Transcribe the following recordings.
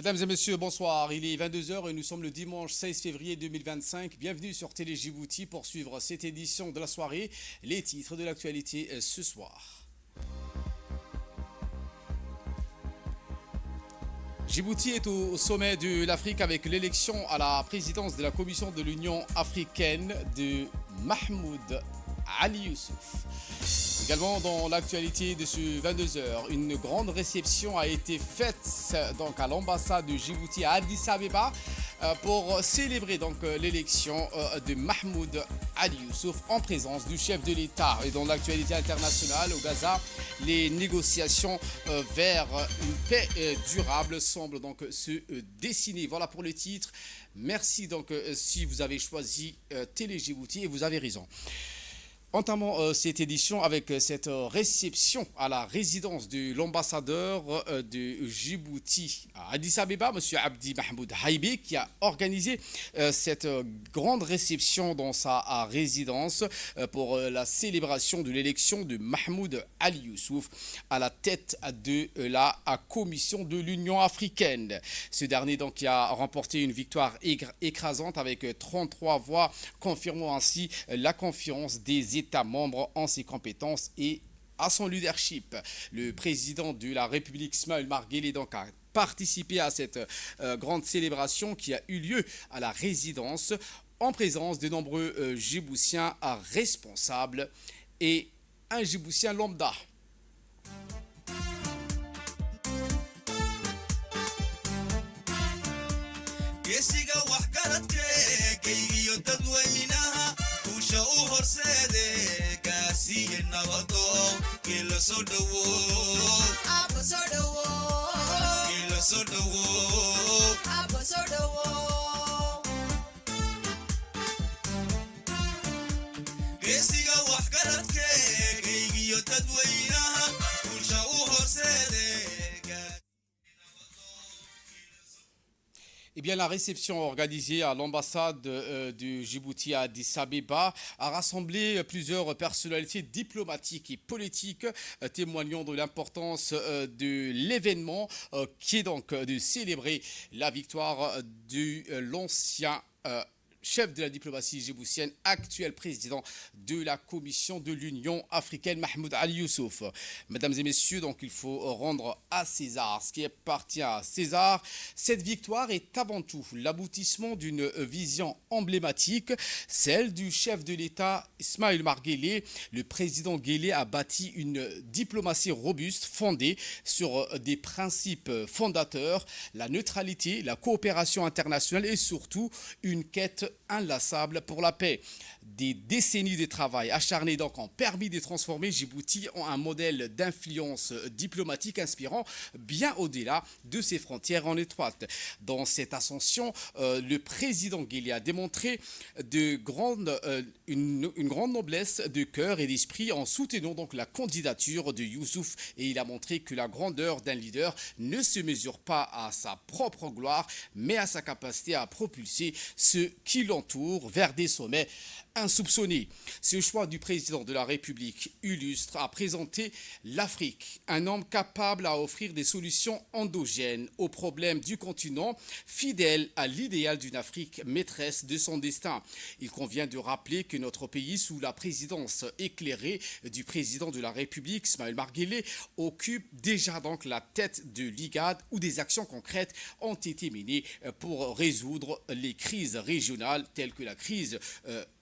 Mesdames et messieurs, bonsoir. Il est 22 heures et nous sommes le dimanche 16 février 2025. Bienvenue sur Télé Djibouti pour suivre cette édition de la soirée. Les titres de l'actualité ce soir. Djibouti est au sommet de l'Afrique avec l'élection à la présidence de la Commission de l'Union africaine de Mahmoud Ali Youssouf. Également dans l'actualité de ce 22 heures, une grande réception a été faite donc à l'ambassade de Djibouti à Addis Abeba pour célébrer donc l'élection de Mahmoud Ali Youssouf en présence du chef de l'État. Et dans l'actualité internationale au Gaza, les négociations vers une paix durable semblent donc se dessiner. Voilà pour le titre. Merci donc si vous avez choisi Télé Djibouti et vous avez raison. Entamons cette édition avec cette réception à la résidence de l'ambassadeur de Djibouti à Addis Abeba, M. Abdi Mahmoud Haïbi, qui a organisé cette grande réception dans sa résidence pour la célébration de l'élection de Mahmoud Ali Youssouf à la tête de la Commission de l'Union africaine. Ce dernier donc qui a remporté une victoire écrasante avec 33 voix, confirmant ainsi la confiance des États membres en ses compétences et à son leadership. Le président de la République, Ismaël Marguerite, donc a participé à cette grande célébration qui a eu lieu à la résidence en présence de nombreux Djiboutiens responsables et un Djiboutien lambda. Eh bien, la réception organisée à l'ambassade du Djibouti à Addis Abeba a rassemblé plusieurs personnalités diplomatiques et politiques, témoignant de l'importance de l'événement qui est donc de célébrer la victoire de l'ancien chef de la diplomatie djiboutienne, actuel président de la Commission de l'Union africaine, Mahmoud Ali Youssouf. Mesdames et messieurs, donc il faut rendre à César ce qui appartient à César. Cette victoire est avant tout l'aboutissement d'une vision emblématique, celle du chef de l'État, Ismaël Marguerite. Le président Guelleh a bâti une diplomatie robuste, fondée sur des principes fondateurs, la neutralité, la coopération internationale et surtout une quête inlassable pour la paix. Des décennies de travail acharné donc ont permis de transformer Djibouti en un modèle d'influence diplomatique inspirant bien au-delà de ses frontières en étroite. Dans cette ascension, le président Guelleh a démontré une grande noblesse de cœur et d'esprit en soutenant donc la candidature de Youssouf, et il a montré que la grandeur d'un leader ne se mesure pas à sa propre gloire mais à sa capacité à propulser ceux qui l'entourent vers des sommets insoupçonnés. Ce choix du président de la République illustre à présenter l'Afrique, un homme capable à offrir des solutions endogènes aux problèmes du continent, fidèle à l'idéal d'une Afrique maîtresse de son destin. Il convient de rappeler que notre pays, sous la présidence éclairée du président de la République, Ismaël Marguerite, occupe déjà donc la tête de l'IGAD, où des actions concrètes ont été menées pour résoudre les crises régionales telles que la crise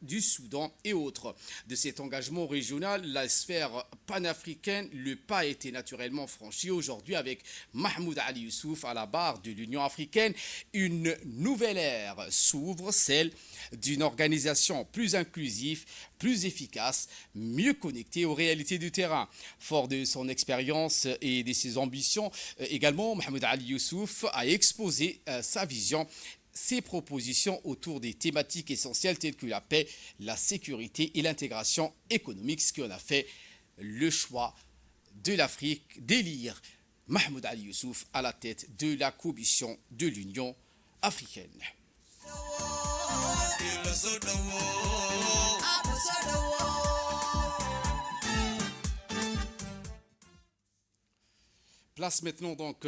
du Soudan et autres. De cet engagement régional, la sphère panafricaine, le pas a été naturellement franchi aujourd'hui avec Mahmoud Ali Youssouf à la barre de l'Union africaine. Une nouvelle ère s'ouvre, celle d'une organisation plus inclusive, plus efficace, mieux connectée aux réalités du terrain. Fort de son expérience et de ses ambitions, également, Mahmoud Ali Youssouf a exposé sa vision, ses propositions autour des thématiques essentielles telles que la paix, la sécurité et l'intégration économique, ce qui en a fait le choix de l'Afrique d'élire Mahmoud Ali Youssouf à la tête de la Commission de l'Union africaine. Place maintenant donc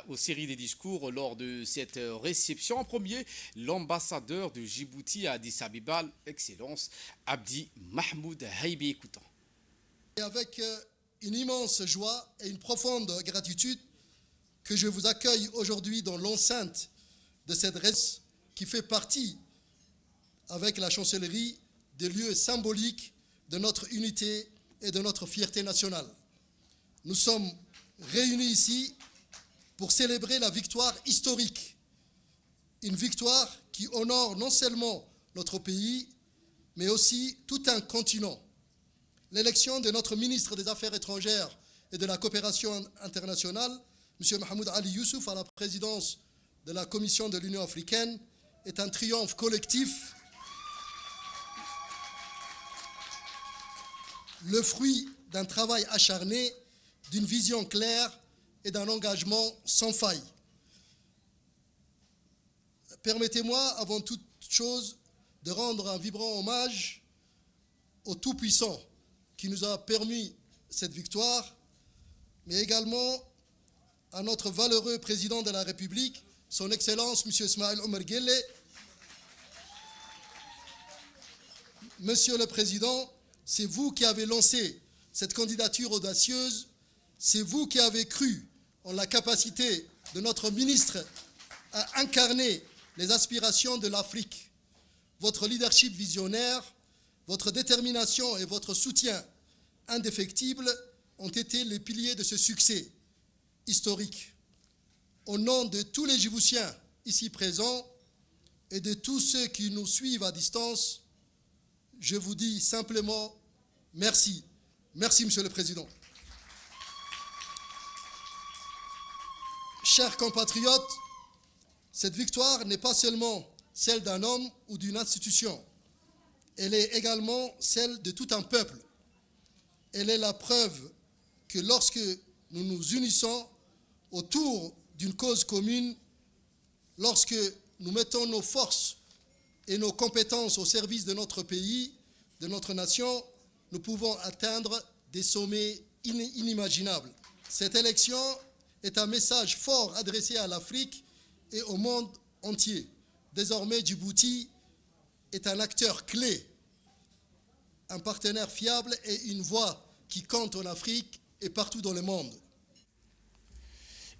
aux séries des discours lors de cette réception. En premier, l'ambassadeur de Djibouti à Addis Abeba, Excellence Abdi Mahmoud Haibi. Écoutons. Et avec une immense joie et une profonde gratitude que je vous accueille aujourd'hui dans l'enceinte de cette résidence qui fait partie, avec la chancellerie, des lieux symboliques de notre unité et de notre fierté nationale. Nous sommes réunis ici pour célébrer la victoire historique, une victoire qui honore non seulement notre pays, mais aussi tout un continent. L'élection de notre ministre des Affaires étrangères et de la coopération internationale, M. Mahmoud Ali Youssouf, à la présidence de la Commission de l'Union africaine, est un triomphe collectif, le fruit d'un travail acharné, d'une vision claire et d'un engagement sans faille. Permettez-moi, avant toute chose, de rendre un vibrant hommage au Tout-Puissant qui nous a permis cette victoire, mais également à notre valeureux président de la République, son Excellence, M. Ismaël Omar Guelleh. Monsieur le Président, c'est vous qui avez lancé cette candidature audacieuse. C'est vous qui avez cru en la capacité de notre ministre à incarner les aspirations de l'Afrique. Votre leadership visionnaire, votre détermination et votre soutien indéfectible ont été les piliers de ce succès historique. Au nom de tous les Djiboutiens ici présents et de tous ceux qui nous suivent à distance, je vous dis simplement merci. Merci, Monsieur le Président. Chers compatriotes, cette victoire n'est pas seulement celle d'un homme ou d'une institution. Elle est également celle de tout un peuple. Elle est la preuve que lorsque nous nous unissons autour d'une cause commune, lorsque nous mettons nos forces et nos compétences au service de notre pays, de notre nation, nous pouvons atteindre des sommets inimaginables. Cette élection est un message fort adressé à l'Afrique et au monde entier. Désormais, Djibouti est un acteur clé, un partenaire fiable et une voix qui compte en Afrique et partout dans le monde.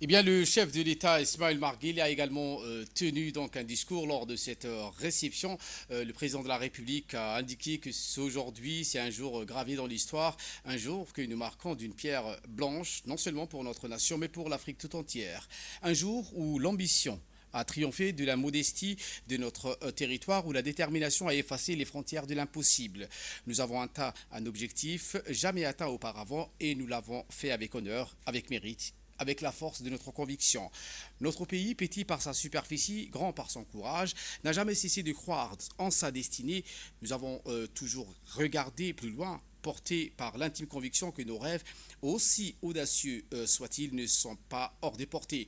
Eh bien, le chef de l'État, Ismaël Omar Guelleh, a également tenu donc un discours lors de cette réception. Le président de la République a indiqué que aujourd'hui, c'est un jour gravé dans l'histoire, un jour que nous marquons d'une pierre blanche, non seulement pour notre nation, mais pour l'Afrique tout entière. Un jour où l'ambition a triomphé de la modestie de notre territoire, où la détermination a effacé les frontières de l'impossible. Nous avons atteint un objectif jamais atteint auparavant et nous l'avons fait avec honneur, avec mérite, avec la force de notre conviction. Notre pays, petit par sa superficie, grand par son courage, n'a jamais cessé de croire en sa destinée. Nous avons toujours regardé plus loin, portés par l'intime conviction que nos rêves, aussi audacieux soient-ils, ne sont pas hors de portée.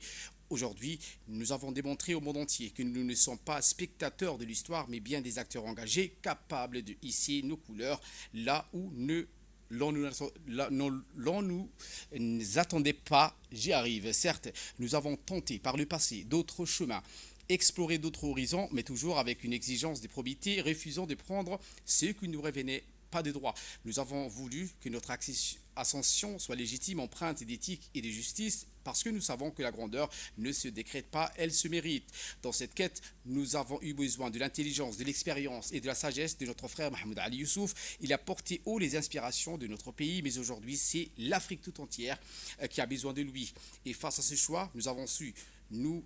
Aujourd'hui, nous avons démontré au monde entier que nous ne sommes pas spectateurs de l'histoire, mais bien des acteurs engagés, capables de hisser nos couleurs là où l'on nous attendait pas, j'y arrive. Certes, nous avons tenté par le passé d'autres chemins, explorer d'autres horizons, mais toujours avec une exigence de probité, refusant de prendre ce qui nous revenait pas de droit. Nous avons voulu que notre ascension soit légitime, empreinte d'éthique et de justice, parce que nous savons que la grandeur ne se décrète pas, elle se mérite. Dans cette quête, nous avons eu besoin de l'intelligence, de l'expérience et de la sagesse de notre frère Mahmoud Ali Youssouf. Il a porté haut les inspirations de notre pays, mais aujourd'hui, c'est l'Afrique tout entière qui a besoin de lui. Et face à ce choix, nous avons su nous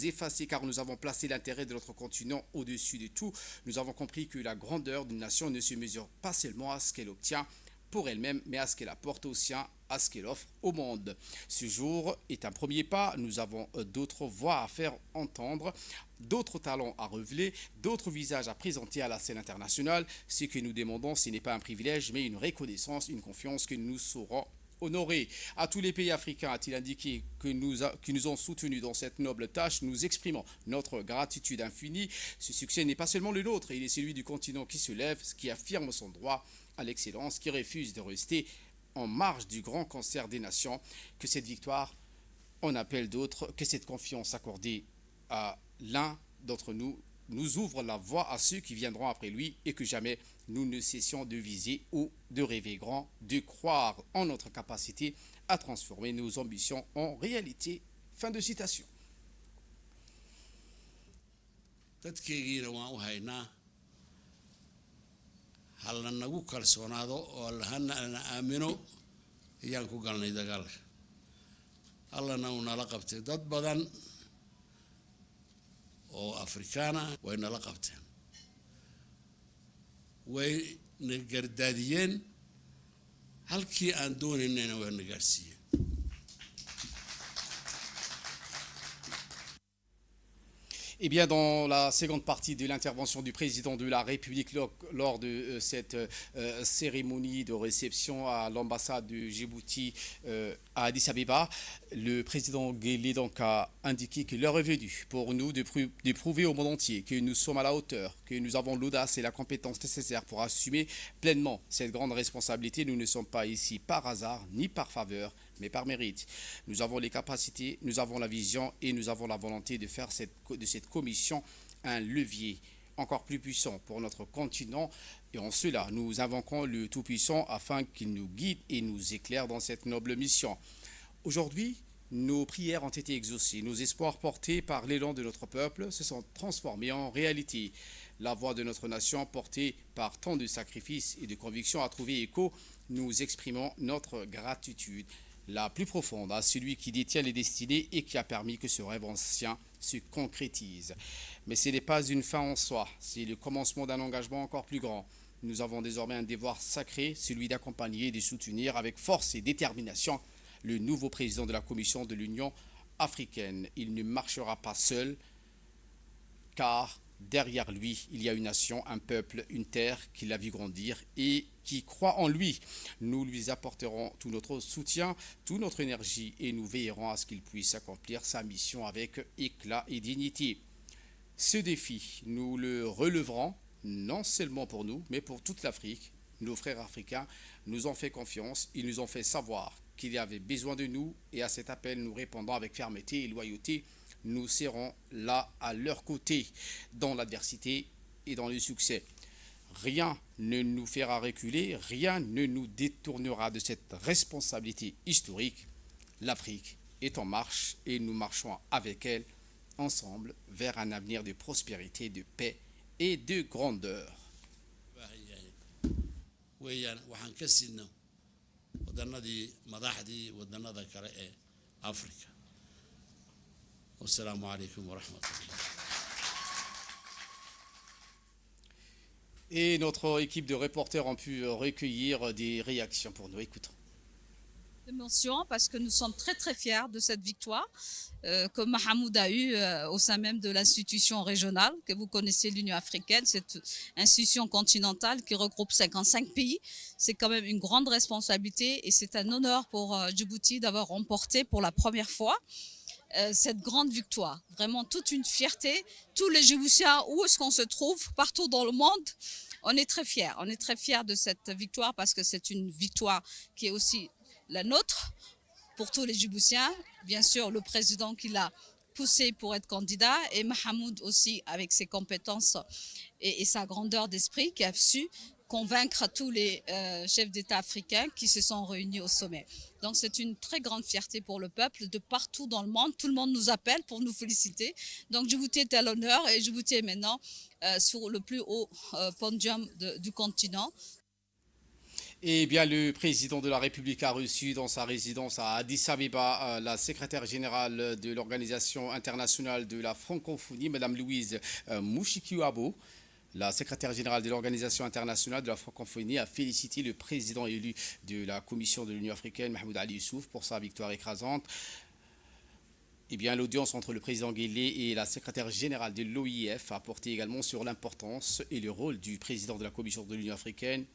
effacer car nous avons placé l'intérêt de notre continent au-dessus de tout. Nous avons compris que la grandeur d'une nation ne se mesure pas seulement à ce qu'elle obtient pour elle-même, mais à ce qu'elle apporte aux siens, à ce qu'elle offre au monde. Ce jour est un premier pas. Nous avons d'autres voix à faire entendre, d'autres talents à révéler, d'autres visages à présenter à la scène internationale. Ce que nous demandons, ce n'est pas un privilège, mais une reconnaissance, une confiance que nous saurons honoré. À tous les pays africains, a-t-il indiqué, qui nous ont soutenus dans cette noble tâche, nous exprimons notre gratitude infinie. Ce succès n'est pas seulement le nôtre, il est celui du continent qui se lève, qui affirme son droit à l'excellence, qui refuse de rester en marge du grand concert des nations. Que cette victoire on appelle d'autres, que cette confiance accordée à l'un d'entre nous nous ouvre la voie à ceux qui viendront après lui et que jamais nous ne cessions de viser ou de rêver grand, de croire en notre capacité à transformer nos ambitions en réalité. Fin de citation. dadkaygiina waan u haynaa halla nagu kalsoonaado oo hana aamino ayaan ku galnay dagaalka allana uu nala qabtay dad badan oo afrikaana way nala qabteen way na gardaadiyeen halkii aan doonaynayna way na gaarsiiyeen. Eh bien, dans la seconde partie de l'intervention du président de la République lors de cette cérémonie de réception à l'ambassade de Djibouti à Addis Abeba, le président Guelleh donc a indiqué que l'heure est venue pour nous de prouver au monde entier que nous sommes à la hauteur, que nous avons l'audace et la compétence nécessaires pour assumer pleinement cette grande responsabilité. Nous ne sommes pas ici par hasard ni par faveur, mais par mérite. Nous avons les capacités, nous avons la vision et nous avons la volonté de faire de cette commission un levier encore plus puissant pour notre continent. Et en cela, nous invoquons le Tout-Puissant afin qu'il nous guide et nous éclaire dans cette noble mission. Aujourd'hui, nos prières ont été exaucées. Nos espoirs portés par l'élan de notre peuple se sont transformés en réalité. La voix de notre nation, portée par tant de sacrifices et de convictions, a trouvé écho. Nous exprimons notre gratitude la plus profonde à celui qui détient les destinées et qui a permis que ce rêve ancien se concrétise. Mais ce n'est pas une fin en soi, c'est le commencement d'un engagement encore plus grand. Nous avons désormais un devoir sacré, celui d'accompagner et de soutenir avec force et détermination le nouveau président de la Commission de l'Union africaine. Il ne marchera pas seul, car derrière lui, il y a une nation, un peuple, une terre qui l'a vu grandir et qui croit en lui. Nous lui apporterons tout notre soutien, toute notre énergie et nous veillerons à ce qu'il puisse accomplir sa mission avec éclat et dignité. Ce défi, nous le releverons non seulement pour nous, mais pour toute l'Afrique. Nos frères africains nous ont fait confiance, ils nous ont fait savoir qu'il y avait besoin de nous et à cet appel, nous répondons avec fermeté et loyauté. Nous serons là à leur côté dans l'adversité et dans le succès. Rien ne nous fera reculer, rien ne nous détournera de cette responsabilité historique. L'Afrique est en marche et nous marchons avec elle ensemble vers un avenir de prospérité, de paix et de grandeur. Wassalamu alaikum wa rahmatullah. Et notre équipe de reporters ont pu recueillir des réactions pour nous. Écoutons. Émotion parce que nous sommes très très fiers de cette victoire que Mahmoud a eue au sein même de l'institution régionale que vous connaissez, l'Union africaine, cette institution continentale qui regroupe 55 pays. C'est quand même une grande responsabilité et c'est un honneur pour Djibouti d'avoir remporté pour la première fois cette grande victoire. Vraiment toute une fierté. Tous les Djiboutiens, où est-ce qu'on se trouve, partout dans le monde, on est très fiers. On est très fiers de cette victoire parce que c'est une victoire qui est aussi la nôtre pour tous les Djiboutiens. Bien sûr, le président qui l'a poussé pour être candidat et Mahmoud aussi avec ses compétences et sa grandeur d'esprit qui a su convaincre tous les chefs d'État africains qui se sont réunis au sommet. Donc c'est une très grande fierté pour le peuple de partout dans le monde. Tout le monde nous appelle pour nous féliciter. Donc Djibouti est à l'honneur et Djibouti est maintenant sur le plus haut podium du continent. Eh bien, le président de la République a reçu dans sa résidence à Addis Abeba la secrétaire générale de l'Organisation internationale de la francophonie, Mme Louise Mushikiwabo. La secrétaire générale de l'Organisation internationale de la francophonie a félicité le président élu de la Commission de l'Union africaine, Mahmoud Ali Youssouf, pour sa victoire écrasante. Eh bien, l'audience entre le président Guelleh et la secrétaire générale de l'OIF a porté également sur l'importance et le rôle du président de la Commission de l'Union africaine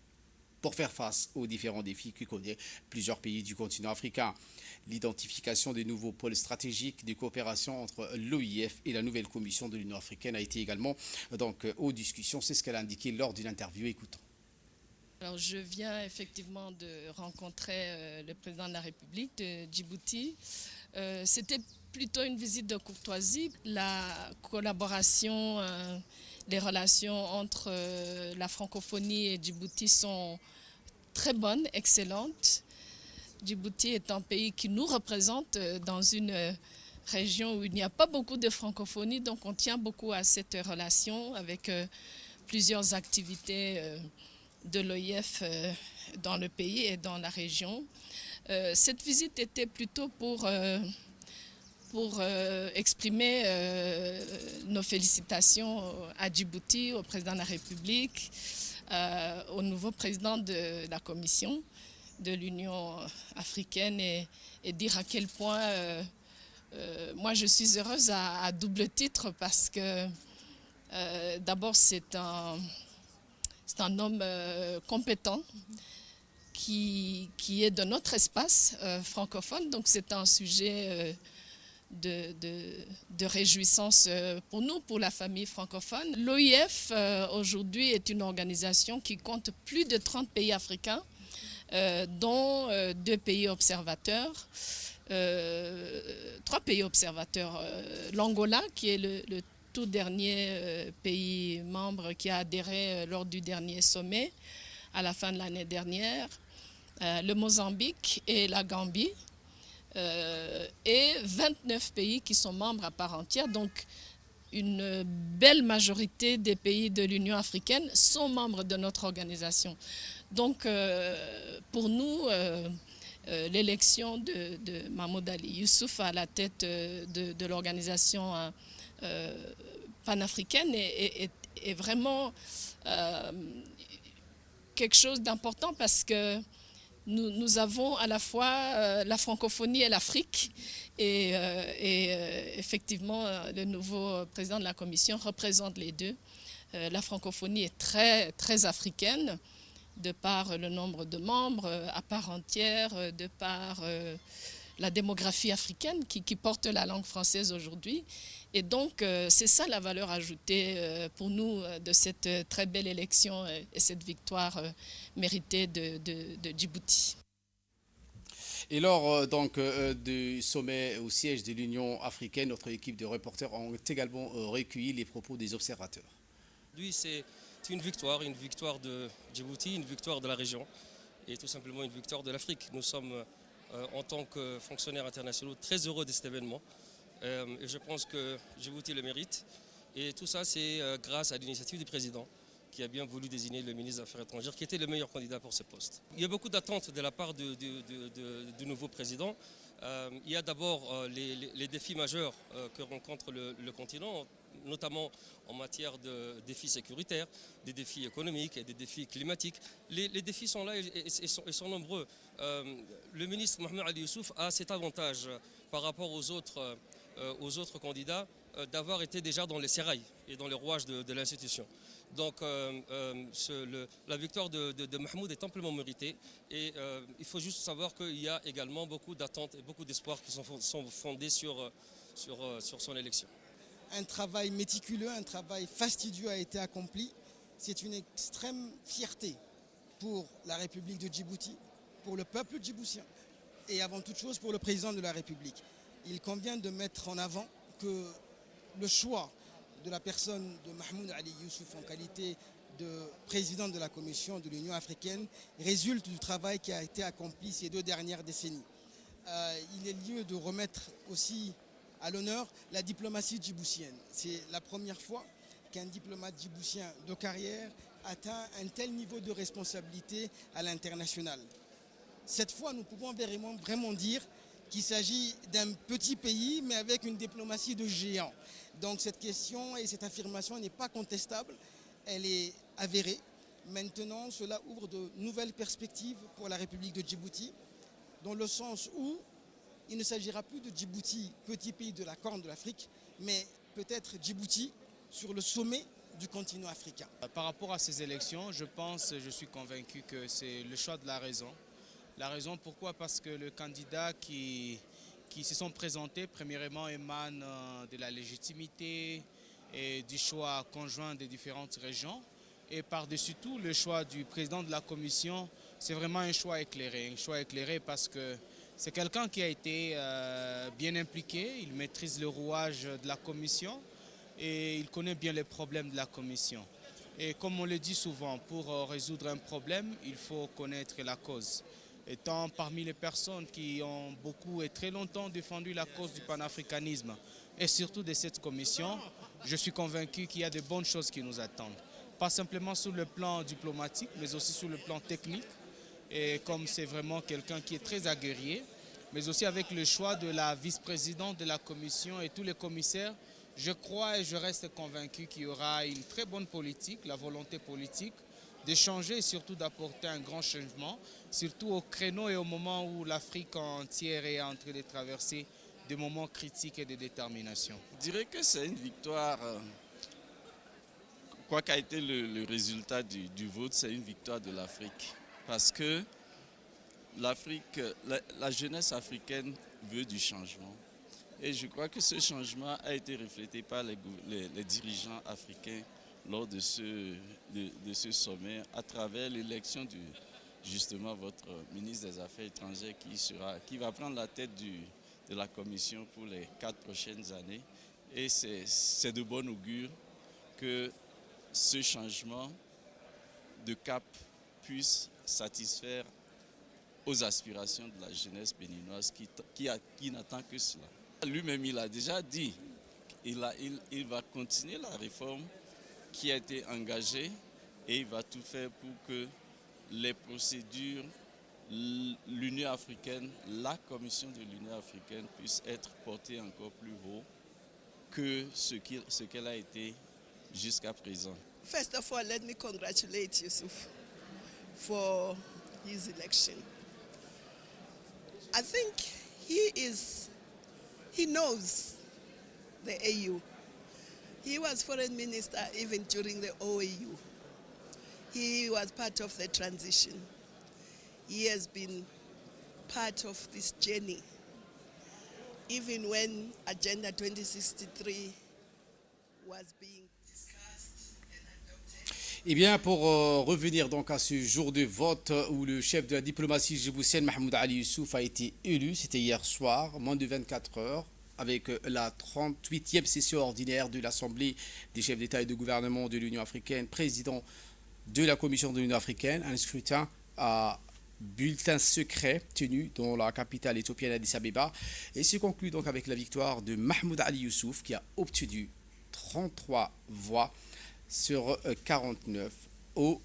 pour faire face aux différents défis que connaissent plusieurs pays du continent africain. L'identification de nouveaux pôles stratégiques de coopération entre l'OIF et la nouvelle Commission de l'Union africaine a été également donc, aux discussions. C'est ce qu'elle a indiqué lors d'une interview. Écoutons. Alors, je viens effectivement de rencontrer le président de la République de Djibouti. C'était plutôt une visite de courtoisie. La collaboration, les relations entre la francophonie et Djibouti sont très bonnes, excellentes. Djibouti est un pays qui nous représente dans une région où il n'y a pas beaucoup de francophonie, donc on tient beaucoup à cette relation avec plusieurs activités de l'OIF dans le pays et dans la région. Cette visite était plutôt pour exprimer nos félicitations à Djibouti, au président de la République, au nouveau président de la Commission de l'Union africaine et dire à quel point moi je suis heureuse à double titre parce que d'abord c'est un homme compétent qui est de notre espace francophone, donc c'est un sujet de réjouissance pour nous, pour la famille francophone. L'OIF aujourd'hui est une organisation qui compte plus de 30 pays africains, dont 2 pays observateurs, 3 pays observateurs. L'Angola, qui est le tout dernier pays membre qui a adhéré lors du dernier sommet à la fin de l'année dernière, le Mozambique et la Gambie, et 29 pays qui sont membres à part entière. Donc, une belle majorité des pays de l'Union africaine sont membres de notre organisation. Donc, pour nous, l'élection de Mahmoud Ali Youssouf à la tête de l'organisation panafricaine est vraiment quelque chose d'important parce que nous avons à la fois la francophonie et l'Afrique et effectivement le nouveau président de la Commission représente les deux. La francophonie est très, très africaine de par le nombre de membres à part entière, de par la démographie africaine qui porte la langue française aujourd'hui. Et donc, c'est ça la valeur ajoutée pour nous de cette très belle élection et cette victoire méritée de Djibouti. Et lors du sommet au siège de l'Union africaine, notre équipe de reporters ont également recueilli les propos des observateurs. Lui, c'est une victoire de Djibouti, une victoire de la région et tout simplement une victoire de l'Afrique. Nous sommes, en tant que fonctionnaires internationaux, très heureux de cet événement. Et je pense que Djibouti le mérite. Et tout ça, c'est grâce à l'initiative du président qui a bien voulu désigner le ministre des Affaires étrangères, qui était le meilleur candidat pour ce poste. Il y a beaucoup d'attentes de la part du nouveau président. Il y a d'abord les défis majeurs que rencontre le continent, notamment en matière de défis sécuritaires, des défis économiques et des défis climatiques. Les défis sont là et sont nombreux. Le ministre Mahmoud Ali Youssouf a cet avantage par rapport aux autres candidats d'avoir été déjà dans les sérails et dans les rouages de l'institution. Donc la victoire de Mahmoud est amplement méritée et il faut juste savoir qu'il y a également beaucoup d'attentes et beaucoup d'espoirs qui sont fondés sur son élection. Un travail méticuleux, un travail fastidieux a été accompli. C'est une extrême fierté pour la République de Djibouti, pour le peuple djiboutien et avant toute chose pour le président de la République. Il convient de mettre en avant que le choix de la personne de Mahmoud Ali Youssouf en qualité de président de la Commission de l'Union africaine résulte du travail qui a été accompli ces 2 dernières décennies. Il est lieu de remettre aussi à l'honneur la diplomatie djiboutienne. C'est la première fois qu'un diplomate djiboutien de carrière atteint un tel niveau de responsabilité à l'international. Cette fois, nous pouvons vraiment dire qu'il s'agit d'un petit pays, mais avec une diplomatie de géant. Donc cette question et cette affirmation n'est pas contestable, elle est avérée. Maintenant, cela ouvre de nouvelles perspectives pour la République de Djibouti, dans le sens où il ne s'agira plus de Djibouti, petit pays de la Corne de l'Afrique, mais peut-être Djibouti sur le sommet du continent africain. Par rapport à ces élections, je suis convaincu que c'est le choix de la raison. La raison pourquoi? Parce que le candidat qui se sont présentés, premièrement, émane de la légitimité et du choix conjoint des différentes régions. Et par-dessus tout, le choix du président de la Commission, c'est vraiment un choix éclairé parce que C'est quelqu'un qui a été bien impliqué, il maîtrise le rouage de la commission et il connaît bien les problèmes de la commission. Et comme on le dit souvent, pour résoudre un problème, il faut connaître la cause. Étant parmi les personnes qui ont beaucoup et très longtemps défendu la cause du panafricanisme et surtout de cette commission, je suis convaincu qu'il y a de bonnes choses qui nous attendent. Pas simplement sur le plan diplomatique, mais aussi sur le plan technique. Et comme c'est vraiment quelqu'un qui est très aguerri, mais aussi avec le choix de la vice-présidente de la commission et tous les commissaires, je crois et je reste convaincu qu'il y aura une très bonne politique, la volonté politique, d'échanger et surtout d'apporter un grand changement, surtout au créneau et au moment où l'Afrique entière est en train de traverser des moments critiques et de détermination. Je dirais que c'est une victoire, quoi qu'a été le résultat du vote, c'est une victoire de l'Afrique. Parce que l'Afrique, la jeunesse africaine veut du changement. Et je crois que ce changement a été reflété par les dirigeants africains lors de ce sommet, à travers l'élection de justement votre ministre des Affaires étrangères qui va prendre la tête de la commission pour les 4 prochaines années. Et c'est de bon augure que ce changement de cap puisse satisfaire aux aspirations de la jeunesse béninoise qui n'attend que cela. Lui-même, il a déjà dit, il va continuer la réforme qui a été engagée et il va tout faire pour que les procédures, l'Union africaine, la commission de l'Union africaine puisse être portée encore plus haut que ce qu'elle a été jusqu'à présent. First of all, let me congratulate Yusuf for his election. I think he knows the AU. He was foreign minister even during the OAU. He was part of the transition. He has been part of this journey. Even when Agenda 2063 was being discussed and adopted. Eh bien, pour revenir donc à ce jour de vote où le chef de la diplomatie djiboutienne, Mahmoud Ali Youssouf, a été élu, c'était hier soir, moins de 24 heures, avec la 38e session ordinaire de l'Assemblée des chefs d'État et de gouvernement de l'Union africaine, président de la Commission de l'Union africaine, un scrutin à bulletin secret tenu dans la capitale éthiopienne Addis Abeba, et se conclut donc avec la victoire de Mahmoud Ali Youssouf qui a obtenu 33 voix sur 49 au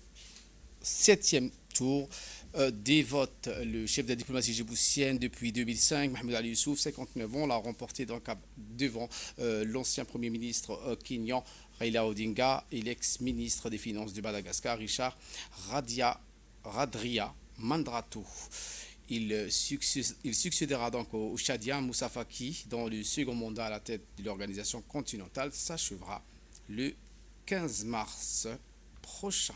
7e tour des votes. Le chef de la diplomatie djiboutienne depuis 2005, Mahmoud Ali Youssouf, 59 ans, l'a remporté donc devant l'ancien Premier ministre kényan Raila Odinga et l'ex-ministre des Finances de Madagascar, Richard Radria Mandrato. Il succédera donc au Tchadien Moussa Faki dont le second mandat à la tête de l'organisation continentale s'achèvera le 15 mars prochain.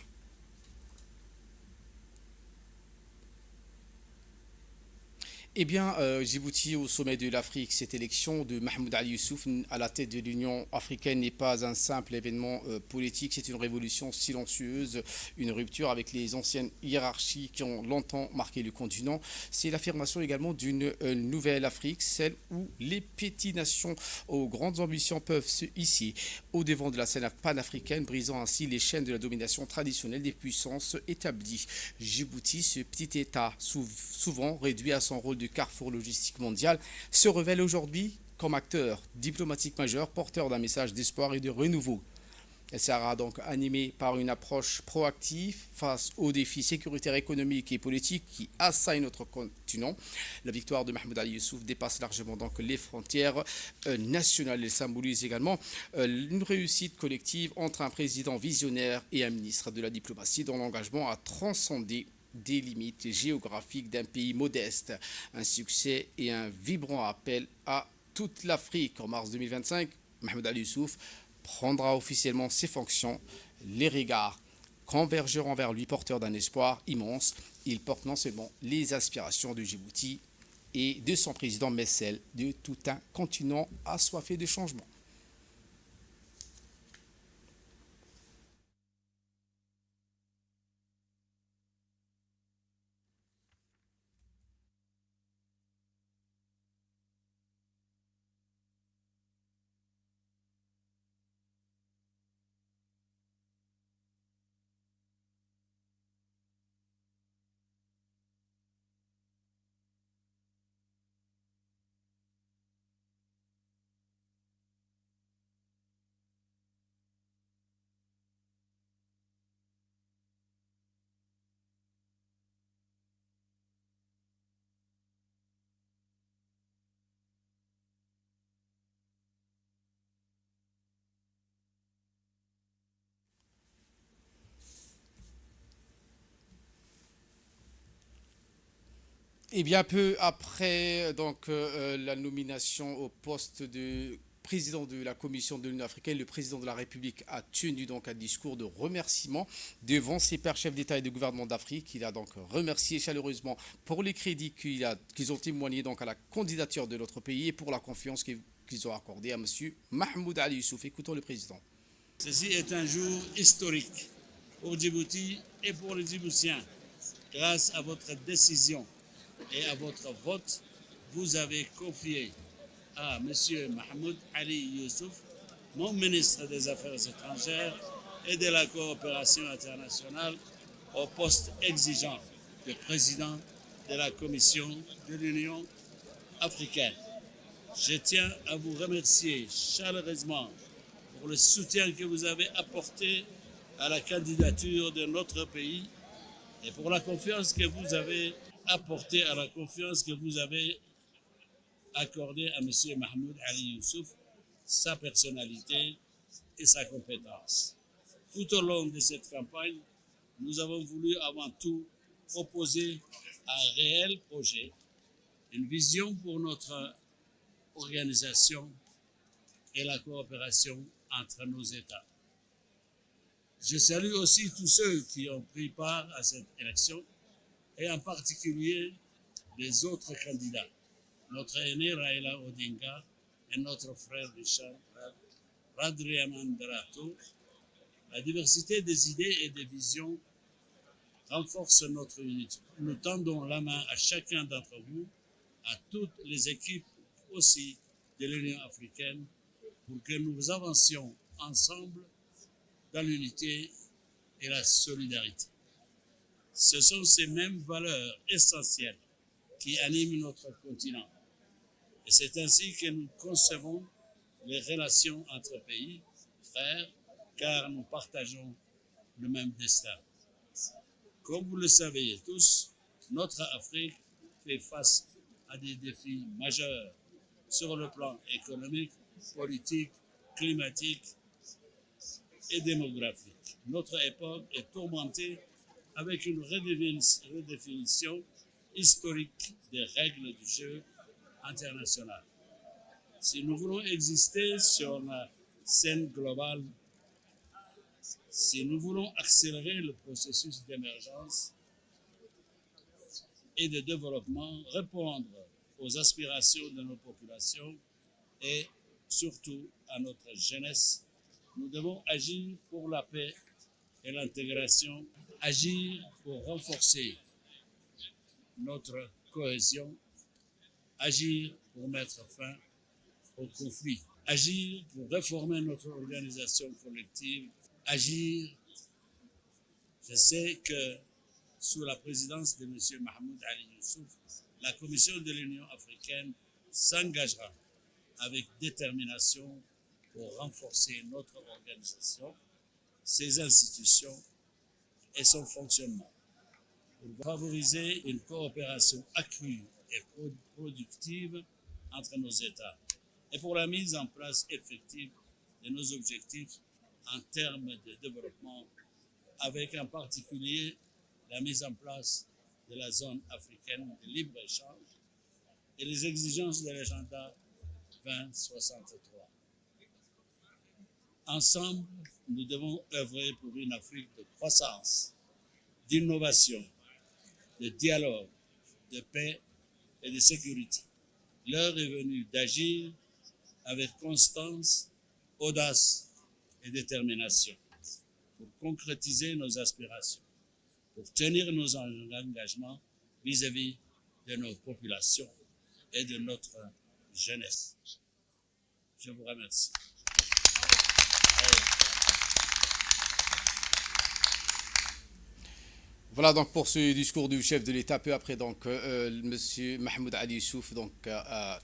Eh bien, Djibouti au sommet de l'Afrique, cette élection de Mahmoud Ali Youssouf à la tête de l'Union africaine n'est pas un simple événement politique, c'est une révolution silencieuse, une rupture avec les anciennes hiérarchies qui ont longtemps marqué le continent. C'est l'affirmation également d'une nouvelle Afrique, celle où les petites nations aux grandes ambitions peuvent se hisser au devant de la scène panafricaine, brisant ainsi les chaînes de la domination traditionnelle des puissances établies. Djibouti, ce petit État souvent réduit à son rôle de carrefour logistique mondial, se révèle aujourd'hui comme acteur diplomatique majeur, porteur d'un message d'espoir et de renouveau. Elle sera donc animée par une approche proactive face aux défis sécuritaires, économiques et politiques qui assaillent notre continent. La victoire de Mahmoud Ali Youssouf dépasse largement donc les frontières nationales. Elle symbolise également une réussite collective entre un président visionnaire et un ministre de la diplomatie dont l'engagement a transcendé des limites géographiques d'un pays modeste, un succès et un vibrant appel à toute l'Afrique. En mars 2025, Mahmoud Ali Youssouf prendra officiellement ses fonctions. Les regards convergeront vers lui, porteur d'un espoir immense. Il porte non seulement les aspirations de Djibouti et de son président, mais celles de tout un continent assoiffé de changement. Et bien peu après donc la nomination au poste de président de la Commission de l'Union africaine, le président de la République a tenu donc un discours de remerciement devant ses pairs chefs d'État et de gouvernement d'Afrique. Il a donc remercié chaleureusement pour les crédits qu'ils ont témoignés donc à la candidature de notre pays et pour la confiance qu'ils ont accordée à M. Mahmoud Ali Youssouf. Écoutons le président. Ceci est un jour historique pour Djibouti et pour les Djiboutiens. Grâce à votre décision et à votre vote, vous avez confié à M. Mahmoud Ali Youssouf, mon ministre des Affaires étrangères et de la coopération internationale, au poste exigeant de président de la Commission de l'Union africaine. Je tiens à vous remercier chaleureusement pour le soutien que vous avez apporté à la candidature de notre pays et pour la confiance que vous avez apportée à la confiance que vous avez accordée à M. Mahmoud Ali Youssouf, sa personnalité et sa compétence. Tout au long de cette campagne, nous avons voulu avant tout proposer un réel projet, une vision pour notre organisation et la coopération entre nos États. Je salue aussi tous ceux qui ont pris part à cette élection et en particulier les autres candidats, notre aîné Raila Odinga et notre frère Richard Radriamandarato. La diversité des idées et des visions renforce notre unité. Nous tendons la main à chacun d'entre vous, à toutes les équipes aussi de l'Union africaine, pour que nous avancions ensemble dans l'unité et la solidarité. Ce sont ces mêmes valeurs essentielles qui animent notre continent. Et c'est ainsi que nous concevons les relations entre pays, frères, car nous partageons le même destin. Comme vous le savez tous, notre Afrique fait face à des défis majeurs sur le plan économique, politique, climatique et démographique. Notre époque est tourmentée avec une redéfinition historique des règles du jeu international. Si nous voulons exister sur la scène globale, si nous voulons accélérer le processus d'émergence et de développement, répondre aux aspirations de nos populations et surtout à notre jeunesse, nous devons agir pour la paix et l'intégration, agir pour renforcer notre cohésion, agir pour mettre fin au conflit, agir pour réformer notre organisation collective, agir. Je sais que sous la présidence de M. Mahmoud Ali Youssouf, la Commission de l'Union africaine s'engagera avec détermination pour renforcer notre organisation, ses institutions et son fonctionnement, pour favoriser une coopération accrue et productive entre nos États et pour la mise en place effective de nos objectifs en termes de développement, avec en particulier la mise en place de la zone africaine de libre-échange et les exigences de l'agenda 2063. Ensemble, nous devons œuvrer pour une Afrique de croissance, d'innovation, de dialogue, de paix et de sécurité. L'heure est venue d'agir avec constance, audace et détermination pour concrétiser nos aspirations, pour tenir nos engagements vis-à-vis de nos populations et de notre jeunesse. Je vous remercie. Voilà donc pour ce discours du chef de l'État, peu après donc M. Mahmoud Ali Youssouf, donc à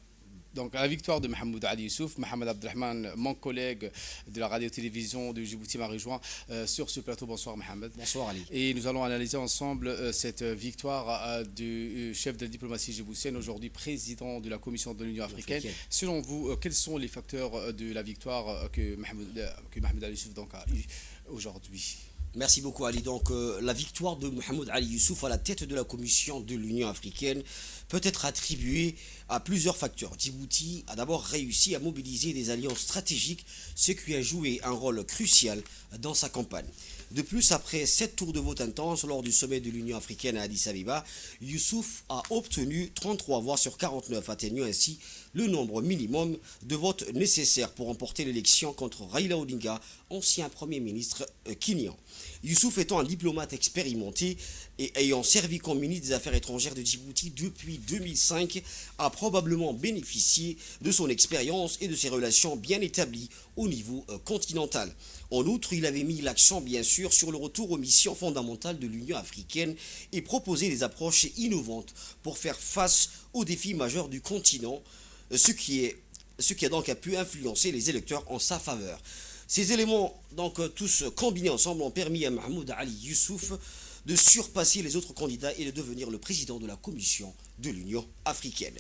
la victoire de Mahmoud Ali Youssouf, Mohamed Abdelrahman, mon collègue de la radio-télévision de Djibouti, m'a rejoint sur ce plateau. Bonsoir Mohamed. Bonsoir Ali. Et nous allons analyser ensemble cette victoire du chef de la diplomatie djiboutienne, aujourd'hui président de la Commission de l'Union africaine. Selon vous, quels sont les facteurs de la victoire que Mahmoud Ali Youssouf donc a eu aujourd'hui? Merci beaucoup Ali. Donc la victoire de Mohamed Ali Youssouf à la tête de la Commission de l'Union africaine peut être attribuée à plusieurs facteurs. Djibouti a d'abord réussi à mobiliser des alliances stratégiques, ce qui a joué un rôle crucial dans sa campagne. De plus, après 7 tours de vote intenses lors du sommet de l'Union africaine à Addis Abeba, Youssouf a obtenu 33 voix sur 49, atteignant ainsi le nombre minimum de votes nécessaires pour remporter l'élection contre Raila Odinga, ancien Premier ministre kenyan. Youssouf étant un diplomate expérimenté et ayant servi comme ministre des Affaires étrangères de Djibouti depuis 2005, a probablement bénéficié de son expérience et de ses relations bien établies au niveau continental. En outre, il avait mis l'accent bien sûr sur le retour aux missions fondamentales de l'Union africaine et proposé des approches innovantes pour faire face aux défis majeurs du continent, ce qui a donc pu influencer les électeurs en sa faveur. Ces éléments, donc tous combinés ensemble, ont permis à Mahmoud Ali Youssouf de surpasser les autres candidats et de devenir le président de la Commission de l'Union africaine.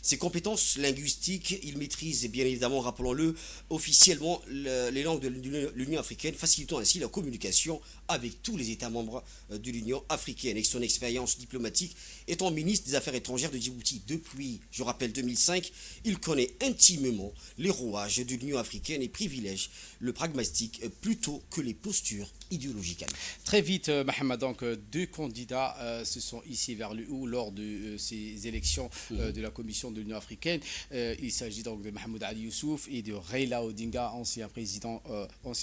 Ses compétences linguistiques, il maîtrise bien évidemment, rappelons-le, officiellement les langues de l'Union africaine, facilitant ainsi la communication avec tous les États membres de l'Union africaine. Et son expérience diplomatique étant ministre des Affaires étrangères de Djibouti depuis, je rappelle, 2005, il connaît intimement les rouages de l'Union africaine et privilège le pragmatique plutôt que les postures idéologiques. Très vite, Mohamed, donc deux candidats se sont ici vers le haut lors de ces élections de la Commission de l'Union africaine. Il s'agit donc de Mohamed Ali Youssouf et de Raila Odinga, ancien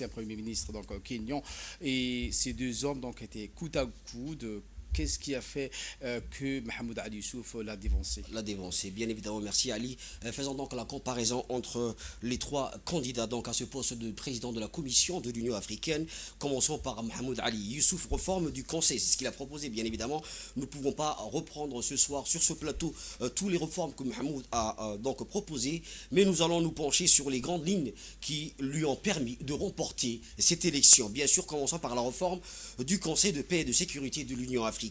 Premier ministre donc kenyan. Et ces deux hommes donc étaient coude à coude. Qu'est-ce qui a fait que Mohamed Ali Youssouf l'a dévancé? L'a dévancé, bien évidemment, merci Ali. Faisons donc la comparaison entre les trois candidats donc à ce poste de président de la Commission de l'Union africaine. Commençons par Mohamed Ali Youssouf, réforme du Conseil, c'est ce qu'il a proposé, bien évidemment. Nous ne pouvons pas reprendre ce soir sur ce plateau tous les réformes que Mohamed a donc proposées, mais nous allons nous pencher sur les grandes lignes qui lui ont permis de remporter cette élection. Bien sûr, commençons par la réforme du Conseil de paix et de sécurité de l'Union africaine,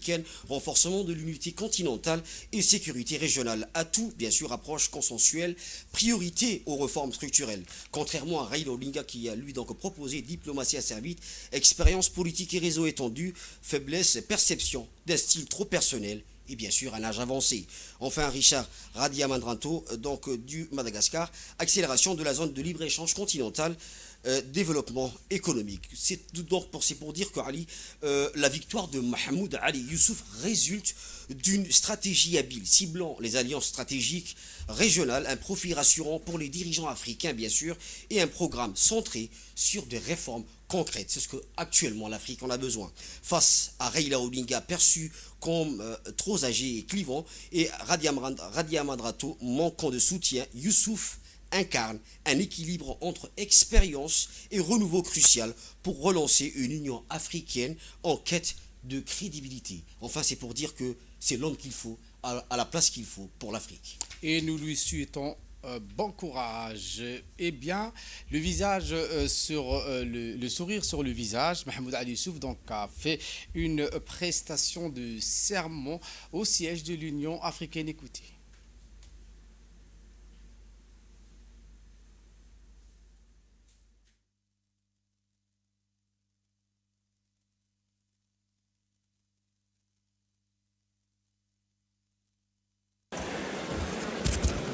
renforcement de l'unité continentale et sécurité régionale. Atout, bien sûr, approche consensuelle, priorité aux réformes structurelles. Contrairement à Raila Odinga qui a lui donc proposé diplomatie asservite, expérience politique et réseau étendu, faiblesse, perception d'un style trop personnel et bien sûr un âge avancé. Enfin, Richard Radiamandrato, donc du Madagascar, accélération de la zone de libre-échange continentale, développement économique. C'est pour dire que Ali, la victoire de Mohamed Ali Youssouf résulte d'une stratégie habile, ciblant les alliances stratégiques régionales, un profil rassurant pour les dirigeants africains bien sûr, et un programme centré sur des réformes concrètes. C'est ce que actuellement l'Afrique en a besoin. Face à Raila Odinga, perçu comme trop âgé et clivant, et Radiamandrato manquant de soutien, Youssouf incarne un équilibre entre expérience et renouveau crucial pour relancer une Union africaine en quête de crédibilité. Enfin, c'est pour dire que c'est l'homme qu'il faut, à la place qu'il faut pour l'Afrique. Et nous lui souhaitons bon courage. Eh bien, le visage le sourire sur le visage, Mohamed Ali Youssouf donc a fait une prestation de serment au siège de l'Union africaine. Écoutez.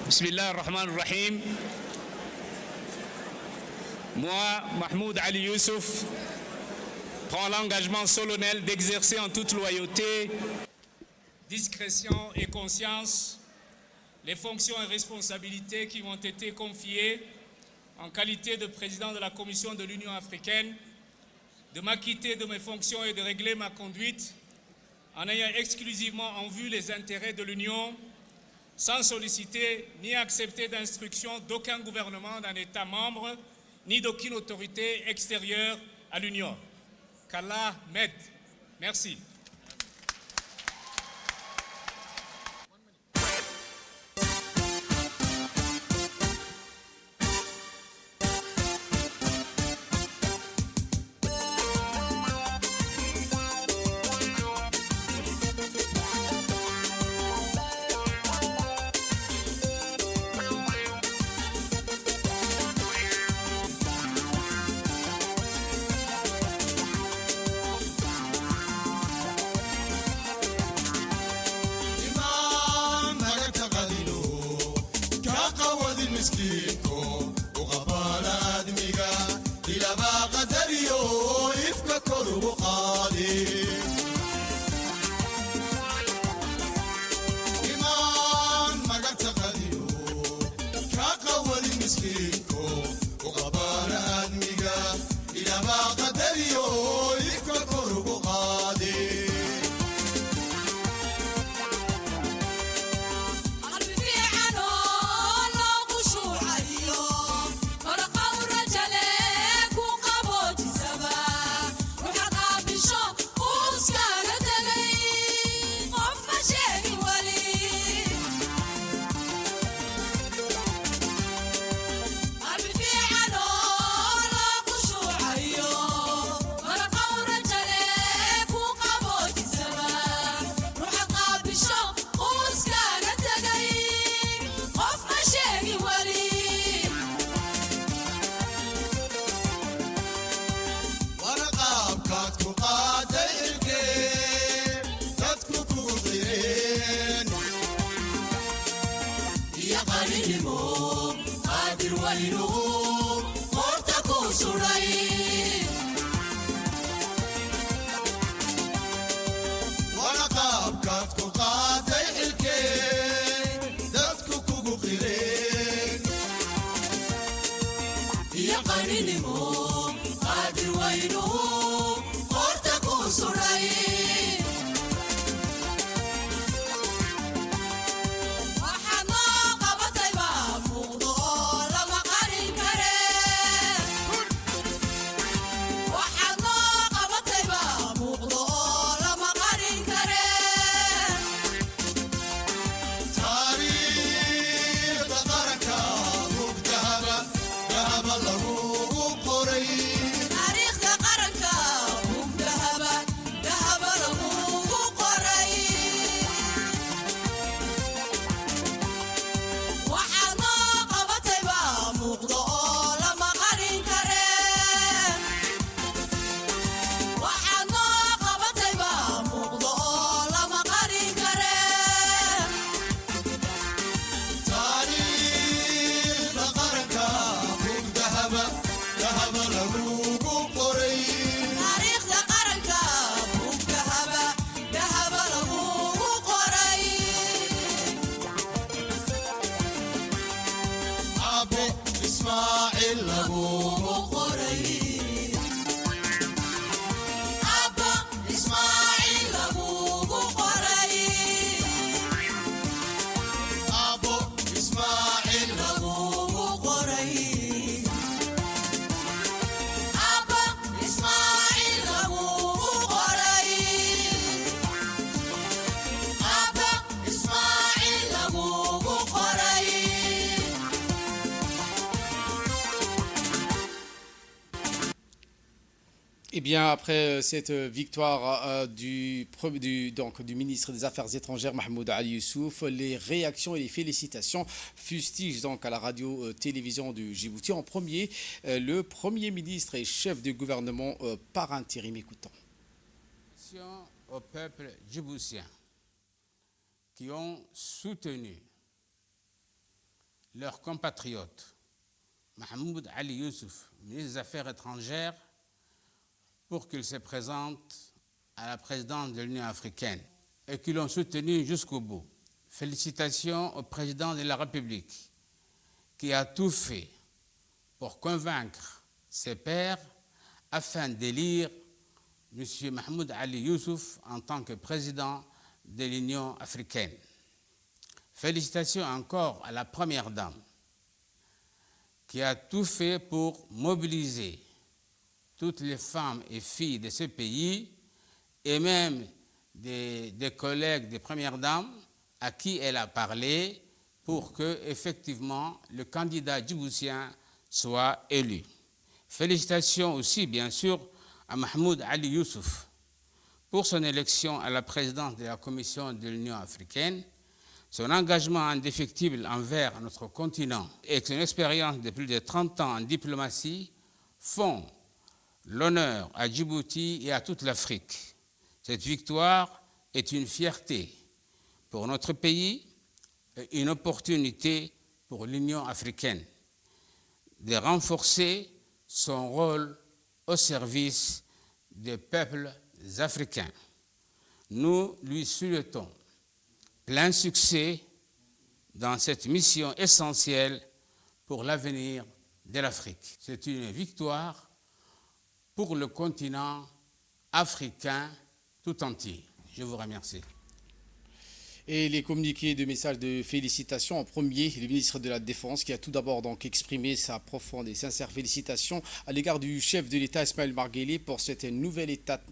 Bismillah ar-Rahman ar-Rahim. Moi, Mahmoud Ali Youssouf, prends l'engagement solennel d'exercer en toute loyauté, discrétion et conscience les fonctions et responsabilités qui m'ont été confiées en qualité de président de la Commission de l'Union africaine, de m'acquitter de mes fonctions et de régler ma conduite en ayant exclusivement en vue les intérêts de l'Union, sans solliciter ni accepter d'instructions d'aucun gouvernement d'un État membre, ni d'aucune autorité extérieure à l'Union. Qu'Allah m'aide. Merci. Eh bien, après cette victoire du ministre des Affaires étrangères, Mahmoud Ali Youssouf, les réactions et les félicitations fustigent donc à la radio-télévision du Djibouti. En premier, le Premier ministre et chef du gouvernement par intérim. Écoutons. Au peuple djiboutien qui ont soutenu leurs compatriotes, Mahmoud Ali Youssouf, ministre des Affaires étrangères, pour qu'il se présente à la présidence de l'Union africaine et qui l'ont soutenu jusqu'au bout. Félicitations au président de la République qui a tout fait pour convaincre ses pairs afin d'élire M. Mahmoud Ali Youssouf en tant que président de l'Union africaine. Félicitations encore à la Première Dame qui a tout fait pour mobiliser toutes les femmes et filles de ce pays et même des collègues des Premières Dames à qui elle a parlé pour que, effectivement, le candidat djiboutien soit élu. Félicitations aussi, bien sûr, à Mahmoud Ali Youssouf pour son élection à la présidence de la Commission de l'Union africaine, son engagement indéfectible envers notre continent et son expérience de plus de 30 ans en diplomatie font l'honneur à Djibouti et à toute l'Afrique. Cette victoire est une fierté pour notre pays et une opportunité pour l'Union africaine de renforcer son rôle au service des peuples africains. Nous lui souhaitons plein succès dans cette mission essentielle pour l'avenir de l'Afrique. C'est une victoire pour le continent africain tout entier. Je vous remercie. Et les communiqués de messages de félicitations. En premier, le ministre de la Défense qui a tout d'abord donc exprimé sa profonde et sincère félicitation à l'égard du chef de l'État Ismaël Marguelé pour cette nouvelle étape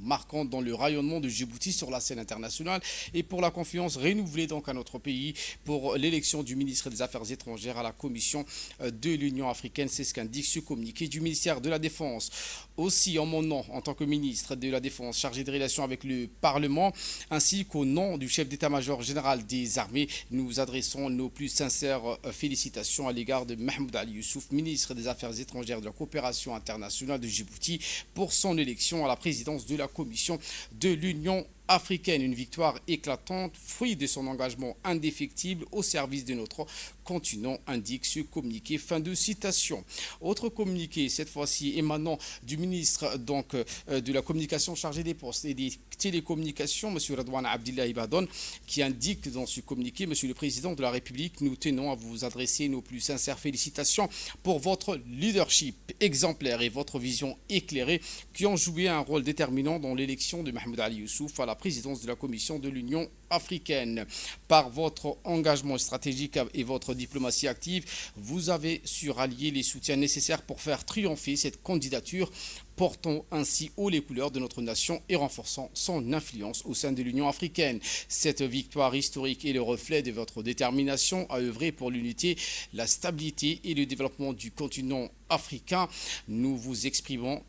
marquante dans le rayonnement de Djibouti sur la scène internationale et pour la confiance renouvelée donc à notre pays pour l'élection du ministre des Affaires étrangères à la Commission de l'Union africaine. C'est ce qu'indique ce communiqué du ministère de la Défense. Aussi, en mon nom, en tant que ministre de la Défense chargé des relations avec le Parlement, ainsi qu'au nom du chef d'état-major général des armées, nous adressons nos plus sincères félicitations à l'égard de Mahmoud Ali Youssouf, ministre des Affaires étrangères de la coopération internationale de Djibouti, pour son élection à la présidence de la Commission de l'Union africaine. Une victoire éclatante, fruit de son engagement indéfectible au service de notre continent, indique ce communiqué. Fin de citation. Autre communiqué, cette fois-ci émanant du ministre donc, de la communication chargé des postes et des télécommunications, M. Redouane Abdillahi Badon, qui indique dans ce communiqué: Monsieur le Président de la République, nous tenons à vous adresser nos plus sincères félicitations pour votre leadership exemplaire et votre vision éclairée qui ont joué un rôle déterminant dans l'élection de Mahmoud Ali Youssouf à la présidence de la Commission de l'Union africaine. Par votre engagement stratégique et votre diplomatie active, vous avez su rallier les soutiens nécessaires pour faire triompher cette candidature, portant ainsi haut les couleurs de notre nation et renforçant son influence au sein de l'Union africaine. Cette victoire historique est le reflet de votre détermination à œuvrer pour l'unité, la stabilité et le développement du continent africain. Nous vous exprimons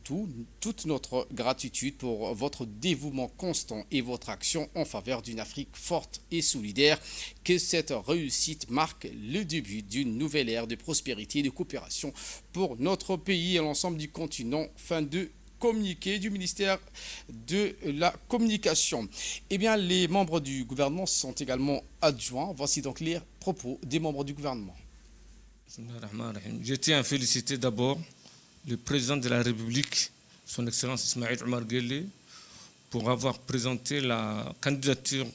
toute notre gratitude pour votre dévouement constant et votre action en faveur d'une Afrique forte et solidaire. Que cette réussite marque le début d'une nouvelle ère de prospérité et de coopération pour notre pays et l'ensemble du continent. Fin de communiqué du ministère de la Communication. Eh bien, les membres du gouvernement sont également adjoints. Voici donc les propos des membres du gouvernement. Je tiens à féliciter d'abord le président de la République, son Excellence Ismaël Omar Guelleh, pour avoir présenté la candidature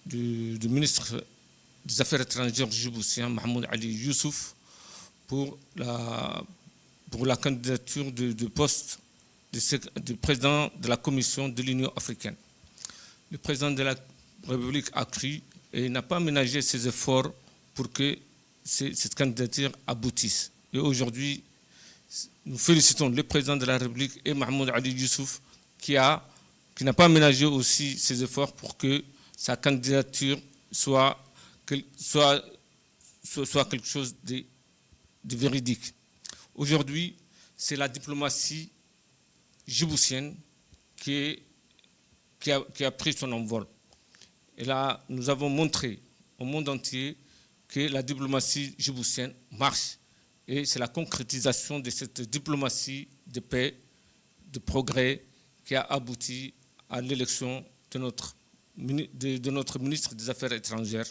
du ministre des Affaires étrangères djiboutien, Mahmoud Ali Youssouf, pour la candidature de poste du président de la Commission de l'Union africaine. Le président de la République a cru et n'a pas ménagé ses efforts pour que cette candidature aboutisse. Et aujourd'hui, nous félicitons le président de la République et Mahmoud Ali Youssouf qui n'a pas ménagé aussi ses efforts pour que sa candidature soit quelque chose de véridique. Aujourd'hui, c'est la diplomatie djiboutienne qui a pris son envol. Et là, nous avons montré au monde entier que la diplomatie djiboutienne marche. Et c'est la concrétisation de cette diplomatie de paix, de progrès, qui a abouti à l'élection de notre ministre des Affaires étrangères.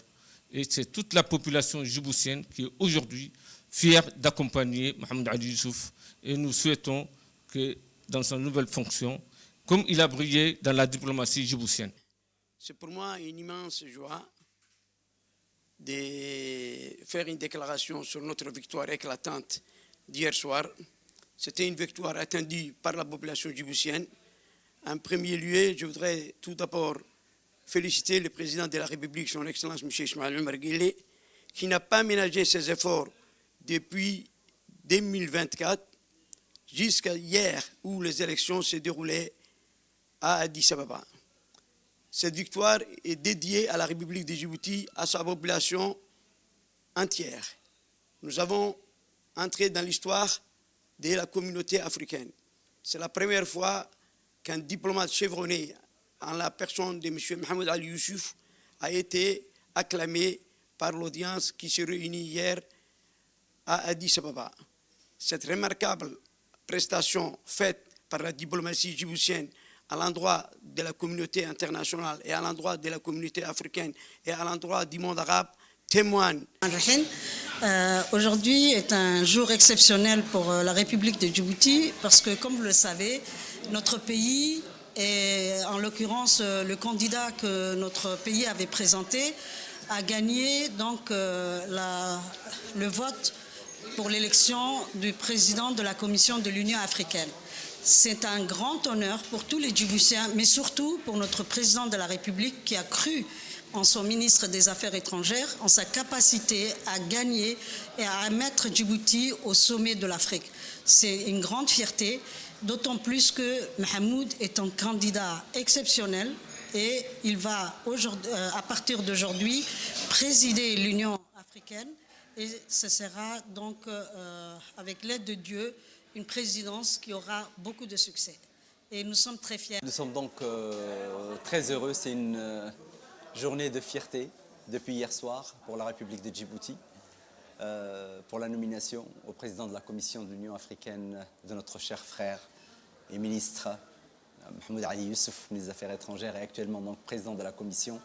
Et c'est toute la population djiboutienne qui est aujourd'hui fière d'accompagner Mahmoud Ali Youssouf. Et nous souhaitons que dans sa nouvelle fonction, comme il a brillé dans la diplomatie djiboutienne. C'est pour moi une immense joie de faire une déclaration sur notre victoire éclatante d'hier soir. C'était une victoire attendue par la population djiboutienne. En premier lieu, je voudrais tout d'abord féliciter le président de la République, son Excellence M. Ismaël Omar Guelleh, qui n'a pas ménagé ses efforts depuis 2024 jusqu'à hier où les élections se déroulaient à Addis Ababa. Cette victoire est dédiée à la République de Djibouti, à sa population entière. Nous avons entré dans l'histoire de la communauté africaine. C'est la première fois qu'un diplomate chevronné en la personne de M. Mahmoud Ali Youssouf a été acclamé par l'audience qui s'est réunie hier à Addis Ababa. Cette remarquable prestation faite par la diplomatie djiboutienne à l'endroit de la communauté internationale et à l'endroit de la communauté africaine et à l'endroit du monde arabe témoigne. Aujourd'hui est un jour exceptionnel pour la République de Djibouti parce que, comme vous le savez, notre pays, et en l'occurrence le candidat que notre pays avait présenté, a gagné donc le vote pour l'élection du président de la Commission de l'Union africaine. C'est un grand honneur pour tous les Djiboutiens, mais surtout pour notre président de la République qui a cru en son ministre des Affaires étrangères, en sa capacité à gagner et à mettre Djibouti au sommet de l'Afrique. C'est une grande fierté, d'autant plus que Mahmoud est un candidat exceptionnel et il va à partir d'aujourd'hui présider l'Union africaine et ce sera donc avec l'aide de Dieu une présidence qui aura beaucoup de succès. Et nous sommes très fiers. Nous sommes donc très heureux, c'est une journée de fierté depuis hier soir pour la République de Djibouti, pour la nomination au président de la Commission de l'Union africaine de notre cher frère et ministre Mahmoud Ali Youssouf, ministre des Affaires étrangères et actuellement donc président de la Commission.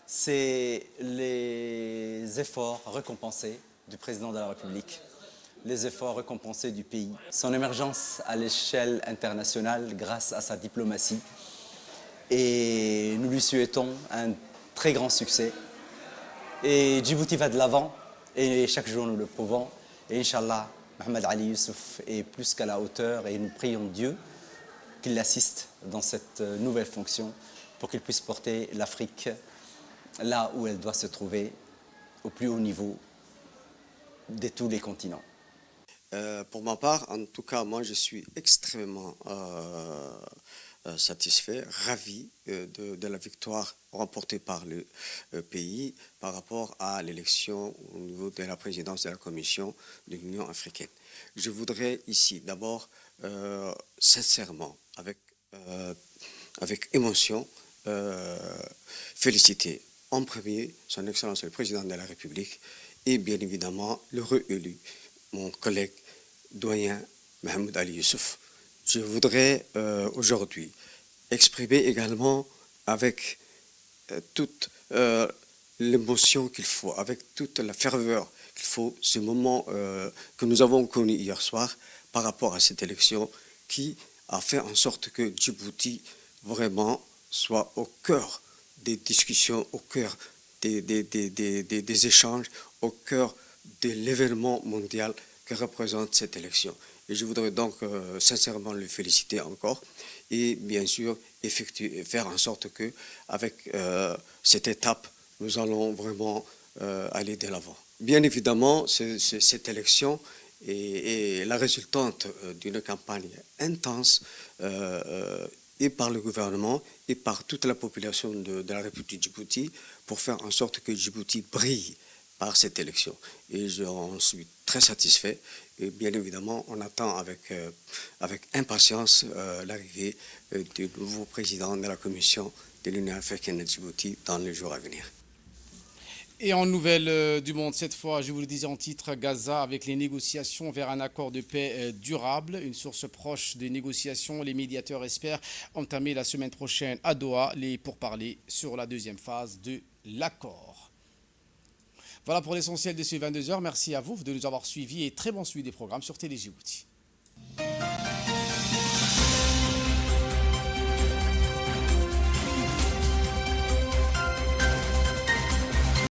C'est les efforts récompensés du président de la République, les efforts récompensés du pays, son émergence à l'échelle internationale grâce à sa diplomatie. Et nous lui souhaitons un très grand succès. Et Djibouti va de l'avant, et chaque jour nous le prouvons. Et Inch'Allah, Mahmoud Ali Youssouf est plus qu'à la hauteur, et nous prions Dieu qu'il l'assiste dans cette nouvelle fonction pour qu'il puisse porter l'Afrique là où elle doit se trouver, au plus haut niveau de tous les continents. Pour ma part, en tout cas, moi je suis extrêmement satisfait, ravi de la victoire remportée par le pays par rapport à l'élection au niveau de la présidence de la Commission de l'Union africaine. Je voudrais ici d'abord sincèrement, avec émotion, féliciter en premier son Excellence le Président de la République et bien évidemment le réélu, mon collègue doyen Mahmoud Ali Youssouf. Je voudrais aujourd'hui exprimer également avec toute l'émotion qu'il faut, avec toute la ferveur qu'il faut, ce moment que nous avons connu hier soir par rapport à cette élection qui a fait en sorte que Djibouti vraiment soit au cœur des discussions, au cœur des échanges, au cœur de l'événement mondial que représente cette élection. Et je voudrais donc sincèrement le féliciter encore et bien sûr faire en sorte que avec cette étape, nous allons vraiment aller de l'avant. Bien évidemment, cette élection est la résultante d'une campagne intense et par le gouvernement et par toute la population de la République de Djibouti pour faire en sorte que Djibouti brille par cette élection. Et j'en suis très satisfait. Et bien évidemment, on attend avec impatience l'arrivée du nouveau président de la Commission de l'Union africaine de Djibouti dans les jours à venir. Et en nouvelle du monde, cette fois, je vous le disais en titre, Gaza avec les négociations vers un accord de paix durable. Une source proche des négociations, les médiateurs espèrent entamer la semaine prochaine à Doha les pourparlers sur la deuxième phase de l'accord. Voilà pour l'essentiel de ces 22 heures. Merci à vous de nous avoir suivis et très bon suivi des programmes sur Télé Djibouti.